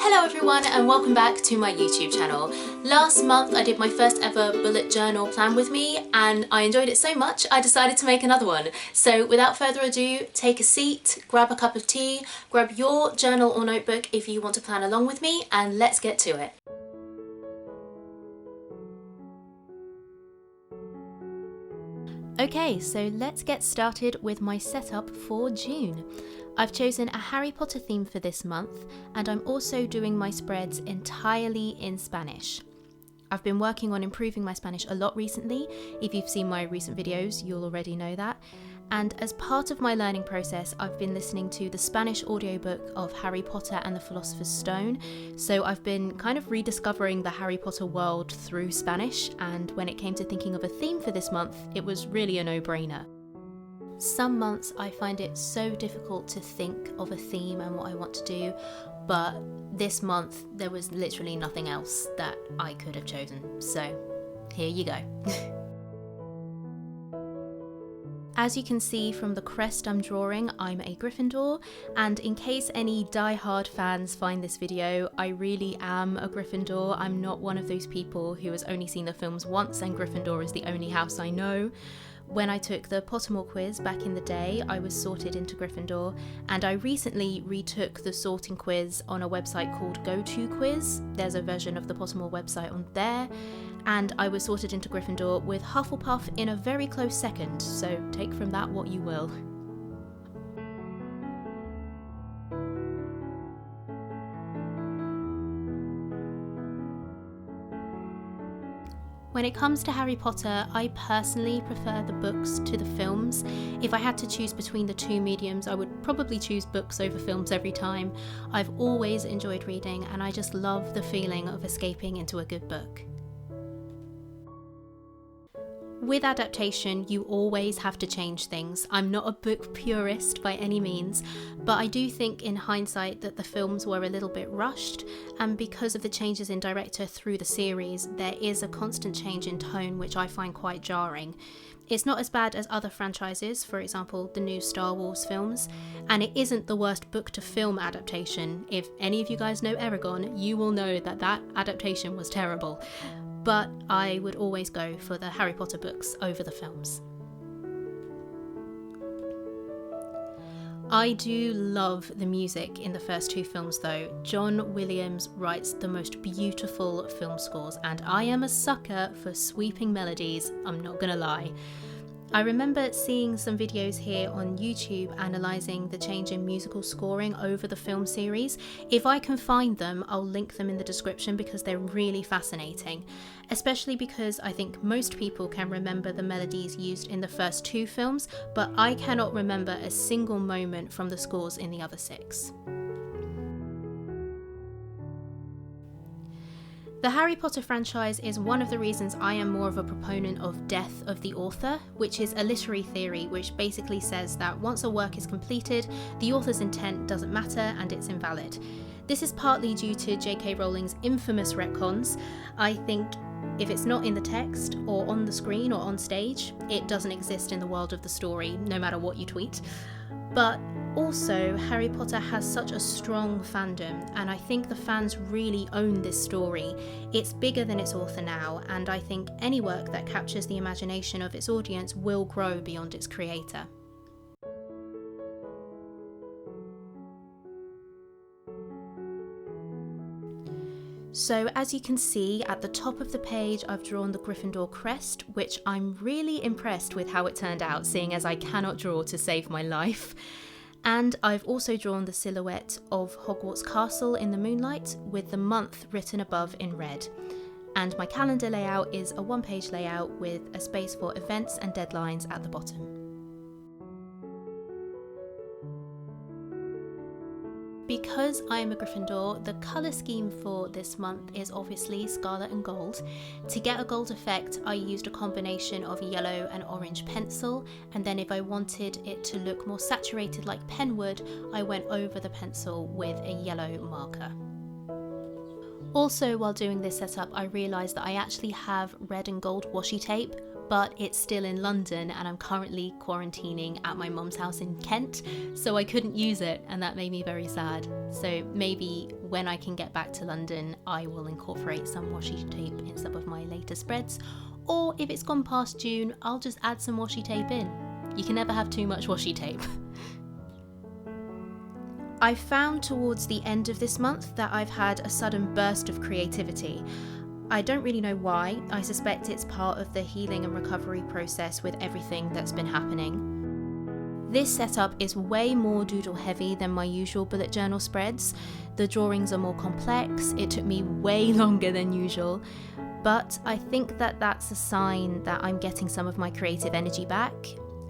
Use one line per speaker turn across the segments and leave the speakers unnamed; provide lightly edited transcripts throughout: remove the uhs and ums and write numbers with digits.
Hello everyone and welcome back to my YouTube channel. Last month I did my first ever bullet journal plan with me and I enjoyed it so much I decided to make another one. So without further ado, take a seat, grab a cup of tea, grab your journal or notebook if you want to plan along with me, and let's get to it. Okay, so let's get started with my setup for June. I've chosen a Harry Potter theme for this month, and I'm also doing my spreads entirely in Spanish. I've been working on improving my Spanish a lot recently. If you've seen my recent videos, you'll already know that. And as part of my learning process, I've been listening to the Spanish audiobook of Harry Potter and the Philosopher's Stone. So I've been kind of rediscovering the Harry Potter world through Spanish, and when it came to thinking of a theme for this month, it was really a no-brainer. Some months I find it so difficult to think of a theme and what I want to do, but this month there was literally nothing else that I could have chosen, so here you go. As you can see from the crest I'm drawing, I'm a Gryffindor, and in case any die-hard fans find this video, I really am a Gryffindor. I'm not one of those people who has only seen the films once and Gryffindor is the only house I know. When I took the Pottermore quiz back in the day, I was sorted into Gryffindor, and I recently retook the sorting quiz on a website called GoToQuiz. There's a version of the Pottermore website on there, and I was sorted into Gryffindor with Hufflepuff in a very close second, so take from that what you will. When it comes to Harry Potter, I personally prefer the books to the films. If I had to choose between the two mediums, I would probably choose books over films every time. I've always enjoyed reading, and I just love the feeling of escaping into a good book. With adaptation, you always have to change things. I'm not a book purist by any means, but I do think in hindsight that the films were a little bit rushed, and because of the changes in director through the series, there is a constant change in tone which I find quite jarring. It's not as bad as other franchises, for example the new Star Wars films, and it isn't the worst book to film adaptation. If any of you guys know Eragon, you will know that that adaptation was terrible. But I would always go for the Harry Potter books over the films. I do love the music in the first two films though. John Williams writes the most beautiful film scores, and I am a sucker for sweeping melodies, I'm not gonna lie. I remember seeing some videos here on YouTube analysing the change in musical scoring over the film series. If I can find them, I'll link them in the description because they're really fascinating, especially because I think most people can remember the melodies used in the first two films, but I cannot remember a single moment from the scores in the other six. The Harry Potter franchise is one of the reasons I am more of a proponent of death of the author, which is a literary theory which basically says that once a work is completed, the author's intent doesn't matter and it's invalid. This is partly due to J.K. Rowling's infamous retcons. I think if it's not in the text or on the screen or on stage, it doesn't exist in the world of the story, no matter what you tweet. But also, Harry Potter has such a strong fandom, and I think the fans really own this story. It's bigger than its author now, and I think any work that captures the imagination of its audience will grow beyond its creator. So as you can see, at the top of the page I've drawn the Gryffindor crest, which I'm really impressed with how it turned out, seeing as I cannot draw to save my life. And I've also drawn the silhouette of Hogwarts Castle in the moonlight, with the month written above in red. And my calendar layout is a one-page layout with a space for events and deadlines at the bottom. Because I am a Gryffindor, the colour scheme for this month is obviously scarlet and gold. To get a gold effect, I used a combination of yellow and orange pencil, and then if I wanted it to look more saturated like pen would, I went over the pencil with a yellow marker. Also, while doing this setup, I realised that I actually have red and gold washi tape, but it's still in London and I'm currently quarantining at my mum's house in Kent, so I couldn't use it, and that made me very sad. So maybe when I can get back to London, I will incorporate some washi tape in some of my later spreads, or if it's gone past June, I'll just add some washi tape in. You can never have too much washi tape. I found towards the end of this month that I've had a sudden burst of creativity. I don't really know why. I suspect it's part of the healing and recovery process with everything that's been happening. This setup is way more doodle heavy than my usual bullet journal spreads. The drawings are more complex, it took me way longer than usual, but I think that that's a sign that I'm getting some of my creative energy back.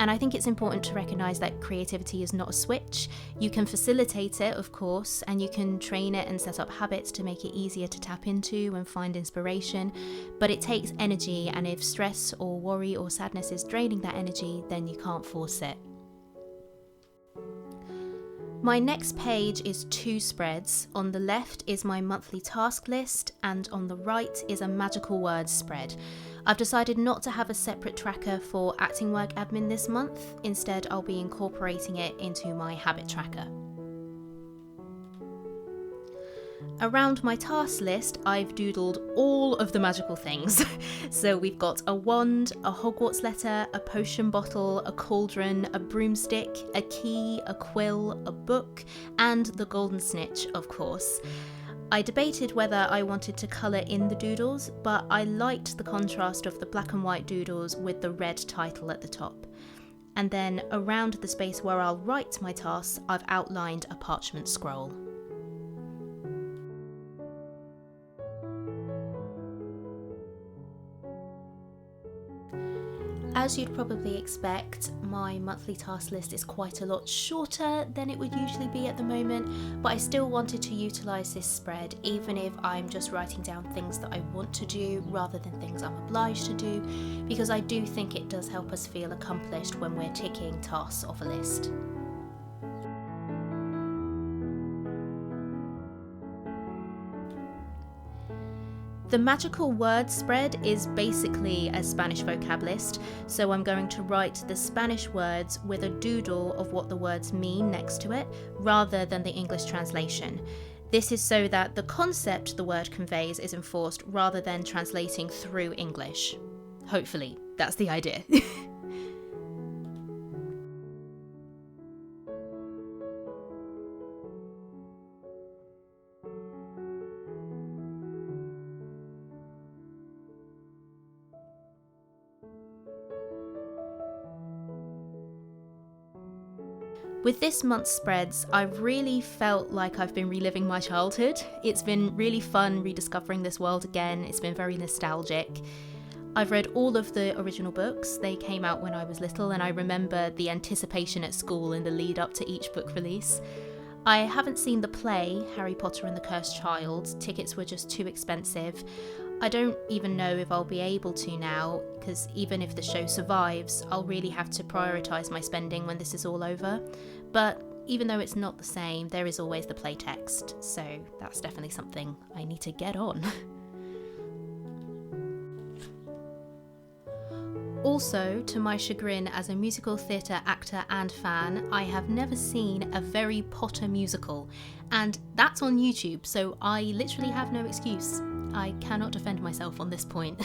And I think it's important to recognise that creativity is not a switch. You can facilitate it, of course, and you can train it and set up habits to make it easier to tap into and find inspiration, but it takes energy, and if stress or worry or sadness is draining that energy, then you can't force it. My next page is 2 spreads. On the left is my monthly task list, and on the right is a magical words spread. I've decided not to have a separate tracker for acting work admin this month. Instead, I'll be incorporating it into my habit tracker. Around my task list, I've doodled all of the magical things. So we've got a wand, a Hogwarts letter, a potion bottle, a cauldron, a broomstick, a key, a quill, a book, and the golden snitch, of course. I debated whether I wanted to colour in the doodles, but I liked the contrast of the black and white doodles with the red title at the top. And then around the space where I'll write my tasks, I've outlined a parchment scroll. As you'd probably expect, my monthly task list is quite a lot shorter than it would usually be at the moment, but I still wanted to utilise this spread even if I'm just writing down things that I want to do rather than things I'm obliged to do, because I do think it does help us feel accomplished when we're ticking tasks off a list. The magical word spread is basically a Spanish vocab list, so I'm going to write the Spanish words with a doodle of what the words mean next to it, rather than the English translation. This is so that the concept the word conveys is enforced rather than translating through English. Hopefully, that's the idea. With this month's spreads, I've really felt like I've been reliving my childhood. It's been really fun rediscovering this world again. It's been very nostalgic. I've read all of the original books. They came out when I was little, and I remember the anticipation at school in the lead up to each book release. I haven't seen the play, Harry Potter and the Cursed Child. Tickets were just too expensive. I don't even know if I'll be able to now, because even if the show survives, I'll really have to prioritise my spending when this is all over. But even though it's not the same, there is always the playtext, so that's definitely something I need to get on. Also, to my chagrin as a musical theatre actor and fan, I have never seen a very Potter musical, and that's on YouTube, so I literally have no excuse. I cannot defend myself on this point.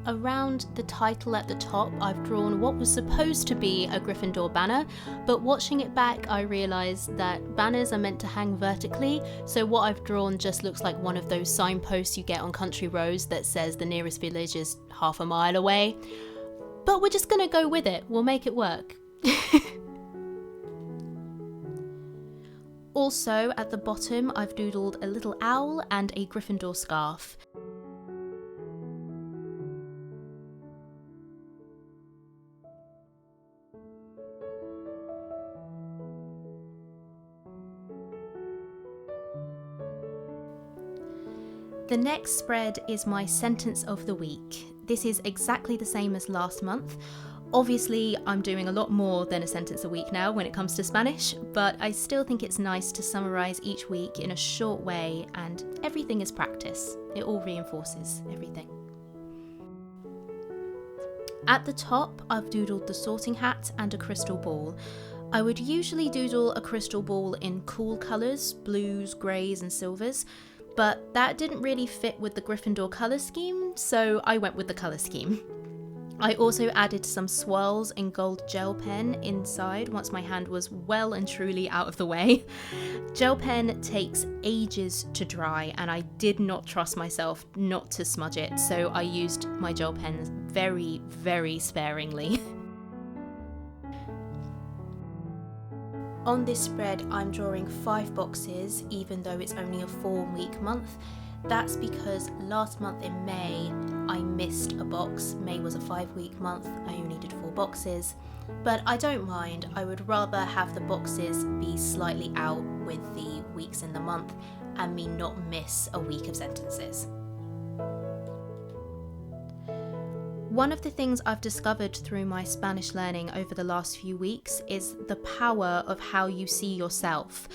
Around the title at the top, I've drawn what was supposed to be a Gryffindor banner, but watching it back, I realised that banners are meant to hang vertically, so what I've drawn just looks like one of those signposts you get on country roads that says the nearest village is half a mile away. But we're just gonna go with it, we'll make it work. Also, at the bottom, I've doodled a little owl and a Gryffindor scarf. The next spread is my sentence of the week. This is exactly the same as last month. Obviously, I'm doing a lot more than a sentence a week now when it comes to Spanish, but I still think it's nice to summarize each week in a short way, and everything is practice. It all reinforces everything. At the top, I've doodled the sorting hat and a crystal ball. I would usually doodle a crystal ball in cool colours, blues, greys and silvers, but that didn't really fit with the Gryffindor colour scheme, so I went with the colour scheme. I also added some swirls in gold gel pen inside once my hand was well and truly out of the way. Gel pen takes ages to dry and I did not trust myself not to smudge it, so I used my gel pens very, very sparingly. On this spread, I'm drawing 5 boxes, even though it's only a 4-week month. That's because last month in May, I missed a box. May was a 5-week month, I only did 4 boxes. But I don't mind, I would rather have the boxes be slightly out with the weeks in the month and me not miss a week of sentences. One of the things I've discovered through my Spanish learning over the last few weeks is the power of how you see yourself.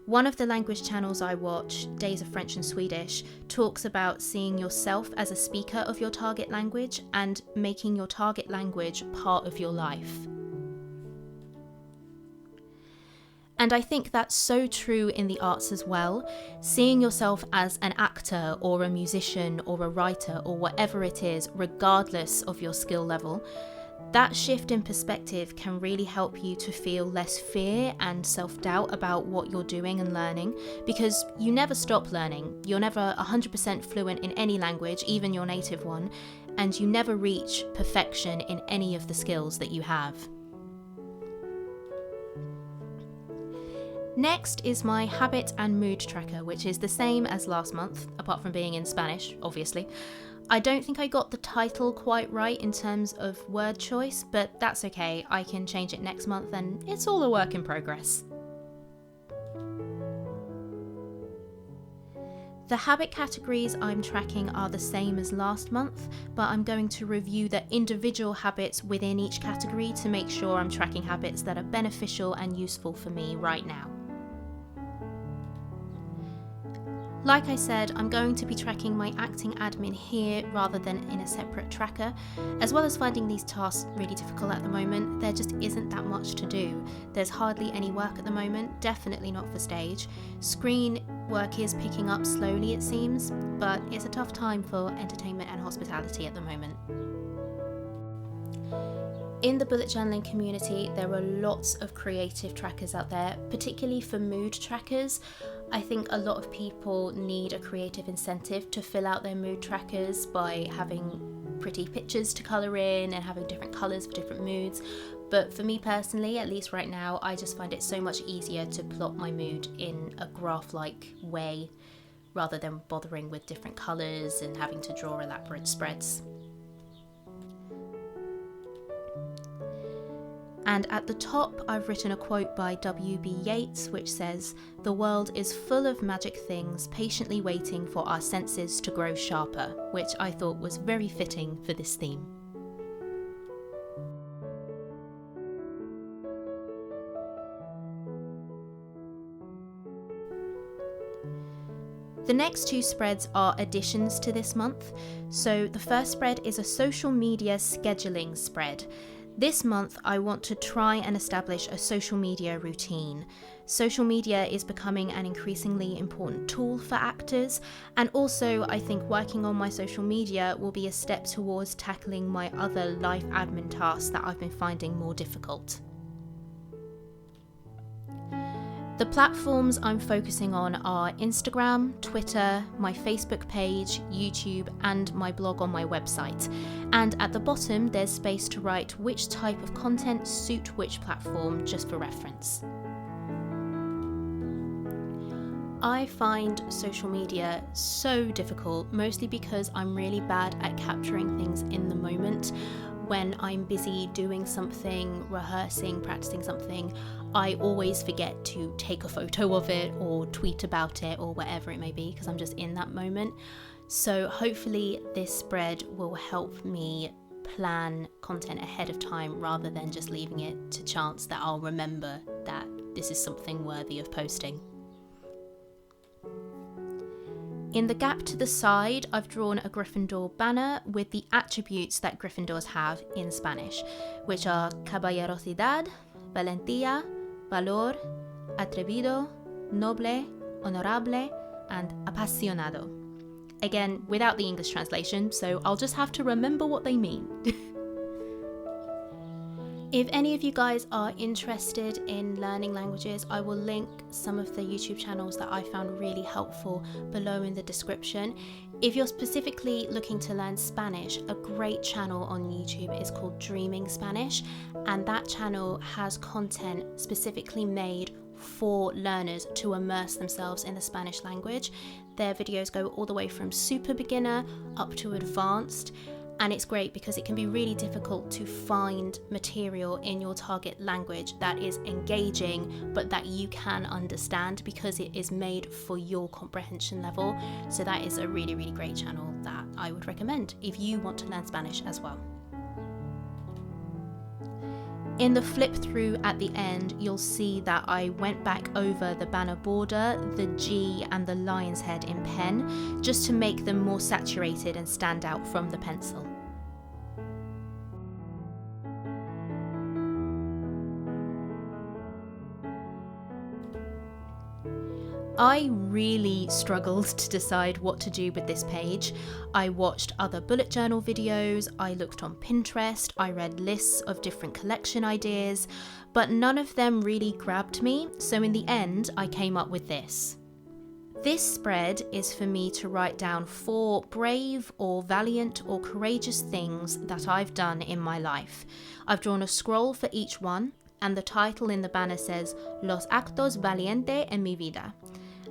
One of the language channels I watch, Days of French and Swedish, talks about seeing yourself as a speaker of your target language and making your target language part of your life. And I think that's so true in the arts as well. Seeing yourself as an actor or a musician or a writer or whatever it is, regardless of your skill level, that shift in perspective can really help you to feel less fear and self-doubt about what you're doing and learning, because you never stop learning. You're never 100% fluent in any language, even your native one, and you never reach perfection in any of the skills that you have. Next is my habit and mood tracker, which is the same as last month, apart from being in Spanish, obviously. I don't think I got the title quite right in terms of word choice, but that's okay, I can change it next month and it's all a work in progress. The habit categories I'm tracking are the same as last month, but I'm going to review the individual habits within each category to make sure I'm tracking habits that are beneficial and useful for me right now. Like I said, I'm going to be tracking my acting admin here rather than in a separate tracker. As well as finding these tasks really difficult at the moment, there just isn't that much to do. There's hardly any work at the moment, definitely not for stage. Screen work is picking up slowly it seems, but it's a tough time for entertainment and hospitality at the moment. In the bullet journaling community, there are lots of creative trackers out there, particularly for mood trackers. I think a lot of people need a creative incentive to fill out their mood trackers by having pretty pictures to colour in and having different colours for different moods. But for me personally, at least right now, I just find it so much easier to plot my mood in a graph-like way rather than bothering with different colours and having to draw elaborate spreads. And at the top, I've written a quote by W.B. Yeats, which says, "The world is full of magic things, patiently waiting for our senses to grow sharper," which I thought was very fitting for this theme. The next 2 spreads are additions to this month. So the first spread is a social media scheduling spread. This month, I want to try and establish a social media routine. Social media is becoming an increasingly important tool for actors, and also I think working on my social media will be a step towards tackling my other life admin tasks that I've been finding more difficult. The platforms I'm focusing on are Instagram, Twitter, my Facebook page, YouTube, and my blog on my website. And at the bottom, there's space to write which type of content suit which platform, just for reference. I find social media so difficult, mostly because I'm really bad at capturing things in the moment. When I'm busy doing something, rehearsing, practicing something, I always forget to take a photo of it or tweet about it or whatever it may be, because I'm just in that moment. So hopefully this spread will help me plan content ahead of time rather than just leaving it to chance that I'll remember that this is something worthy of posting. In the gap to the side, I've drawn a Gryffindor banner with the attributes that Gryffindors have in Spanish, which are caballerosidad, valentía, valor, atrevido, noble, honorable, and apasionado. Again, without the English translation, so I'll just have to remember what they mean. If any of you guys are interested in learning languages, I will link some of the YouTube channels that I found really helpful below in the description. If you're specifically looking to learn Spanish, a great channel on YouTube is called Dreaming Spanish, and that channel has content specifically made for learners to immerse themselves in the Spanish language. Their videos go all the way from super beginner up to advanced. And it's great because it can be really difficult to find material in your target language that is engaging but that you can understand because it is made for your comprehension level. So that is a really, really great channel that I would recommend if you want to learn Spanish as well. In the flip through at the end, you'll see that I went back over the banner border, the G and the lion's head in pen, just to make them more saturated and stand out from the pencil. I really struggled to decide what to do with this page. I watched other bullet journal videos, I looked on Pinterest, I read lists of different collection ideas, but none of them really grabbed me, so in the end I came up with this. This spread is for me to write down 4 brave or valiant or courageous things that I've done in my life. I've drawn a scroll for each one, and the title in the banner says Los actos valiente en mi vida.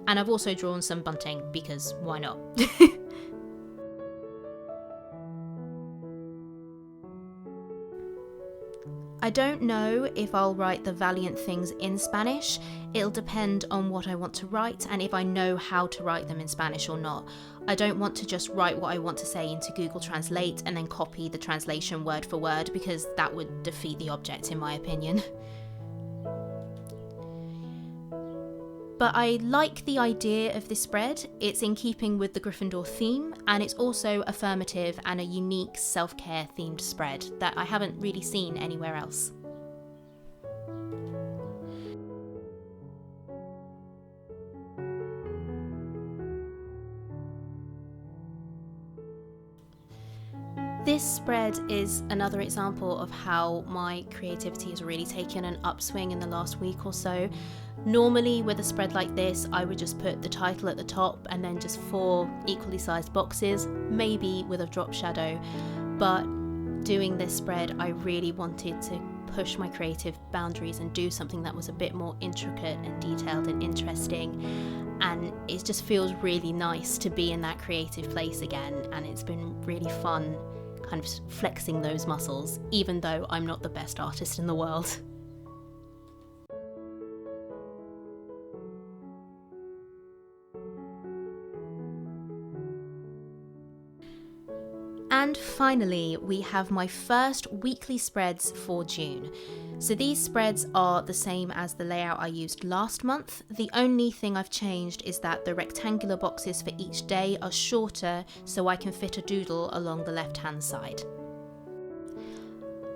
And I've also drawn some bunting because why not? I don't know if I'll write the valiant things in Spanish. It'll depend on what I want to write and if I know how to write them in Spanish or not. I don't want to just write what I want to say into Google Translate and then copy the translation word for word, because that would defeat the object in my opinion. But I like the idea of this spread. It's in keeping with the Gryffindor theme, and it's also affirmative and a unique self-care themed spread that I haven't really seen anywhere else. This spread is another example of how my creativity has really taken an upswing in the last week or so. Normally with a spread like this, I would just put the title at the top and then just 4 equally sized boxes, maybe with a drop shadow. But doing this spread, I really wanted to push my creative boundaries and do something that was a bit more intricate and detailed and interesting. And it just feels really nice to be in that creative place again, and it's been really fun kind of flexing those muscles, even though I'm not the best artist in the world. And finally, we have my first weekly spreads for June. So these spreads are the same as the layout I used last month. The only thing I've changed is that the rectangular boxes for each day are shorter, so I can fit a doodle along the left-hand side.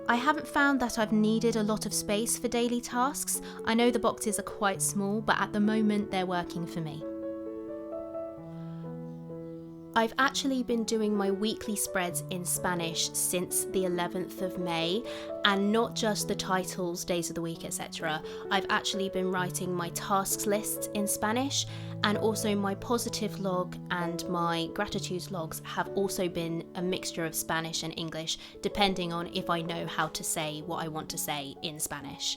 I haven't found that I've needed a lot of space for daily tasks. I know the boxes are quite small, but at the moment they're working for me. I've actually been doing my weekly spreads in Spanish since the 11th of May, and not just the titles, days of the week, etc. I've actually been writing my tasks lists in Spanish, and also my positive log and my gratitudes logs have also been a mixture of Spanish and English, depending on if I know how to say what I want to say in Spanish.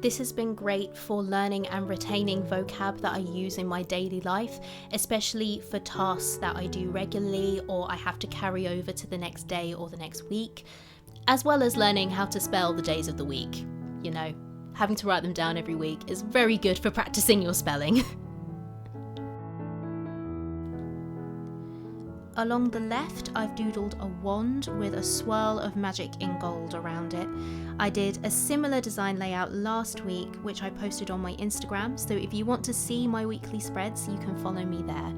This has been great for learning and retaining vocab that I use in my daily life, especially for tasks that I do regularly or I have to carry over to the next day or the next week, as well as learning how to spell the days of the week. you know, having to write them down every week is very good for practicing your spelling. Along the left, I've doodled a wand with a swirl of magic in gold around it. I did a similar design layout last week, which I posted on my Instagram, so if you want to see my weekly spreads, you can follow me there.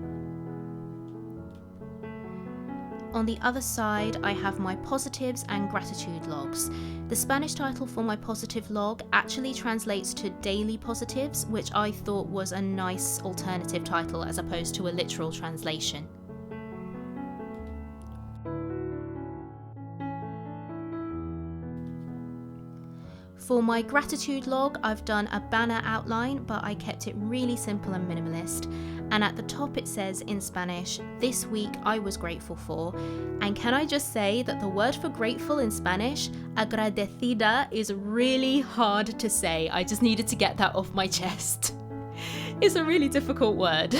On the other side, I have my positives and gratitude logs. The Spanish title for my positive log actually translates to daily positives, which I thought was a nice alternative title as opposed to a literal translation. For my gratitude log, I've done a banner outline, but I kept it really simple and minimalist. And at the top it says in Spanish, "This week I was grateful for." And can I just say that the word for grateful in Spanish, agradecida, is really hard to say. I just needed to get that off my chest. It's a really difficult word.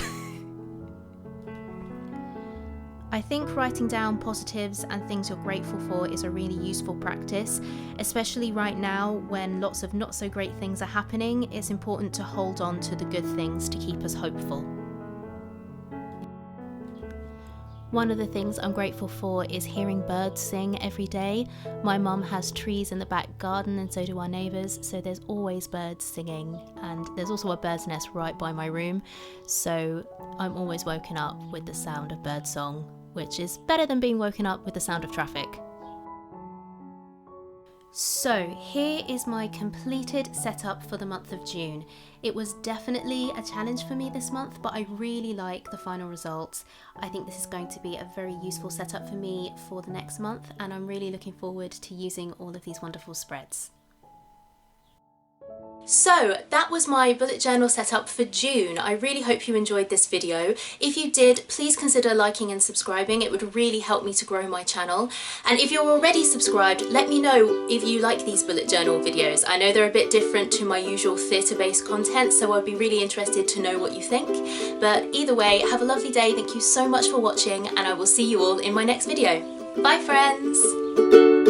I think writing down positives and things you're grateful for is a really useful practice, especially right now when lots of not so great things are happening. It's important to hold on to the good things to keep us hopeful. One of the things I'm grateful for is hearing birds sing every day. My mum has trees in the back garden and so do our neighbours, so there's always birds singing, and there's also a bird's nest right by my room, so I'm always woken up with the sound of birdsong, which is better than being woken up with the sound of traffic. So here is my completed setup for the month of June. It was definitely a challenge for me this month, but I really like the final results. I think this is going to be a very useful setup for me for the next month, and I'm really looking forward to using all of these wonderful spreads. So that was my bullet journal setup for June. I really hope you enjoyed this video. If you did, please consider liking and subscribing. It would really help me to grow my channel. And if you're already subscribed, let me know if you like these bullet journal videos. I know they're a bit different to my usual theatre-based content, so I'd be really interested to know what you think. But either way, have a lovely day. Thank you so much for watching, and I will see you all in my next video. Bye friends!